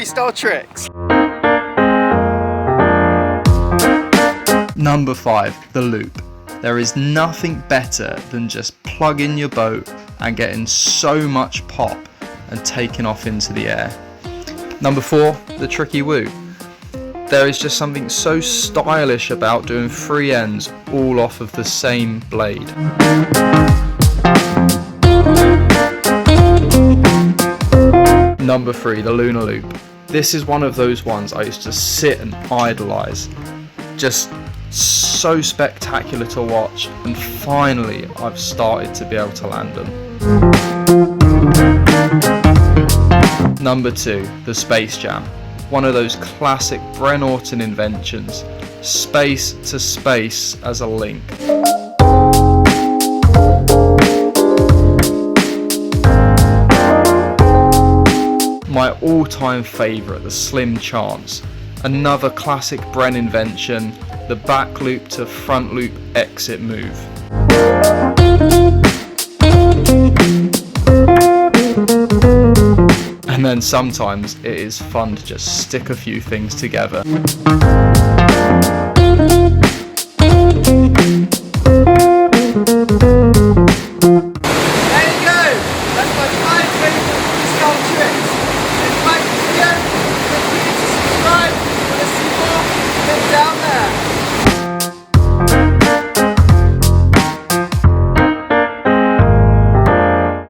freestyle tricks. Number 5, the loop. There is nothing better than just plugging your boat and getting so much pop and taking off into the air. Number 4, the tricky woo. There is just something so stylish about doing 3 ends all off of the same blade. Number 3, the lunar loop. This is one of those ones I used to sit and idolize. Just so spectacular to watch, and finally I've started to be able to land them. Number 2, the Space Jam. One of those classic Bren Orton inventions. Space to space as a link. My all-time favourite, the Slim Chance. Another classic Bren invention, the back loop to front loop exit move. And then sometimes it is fun to just stick a few things together.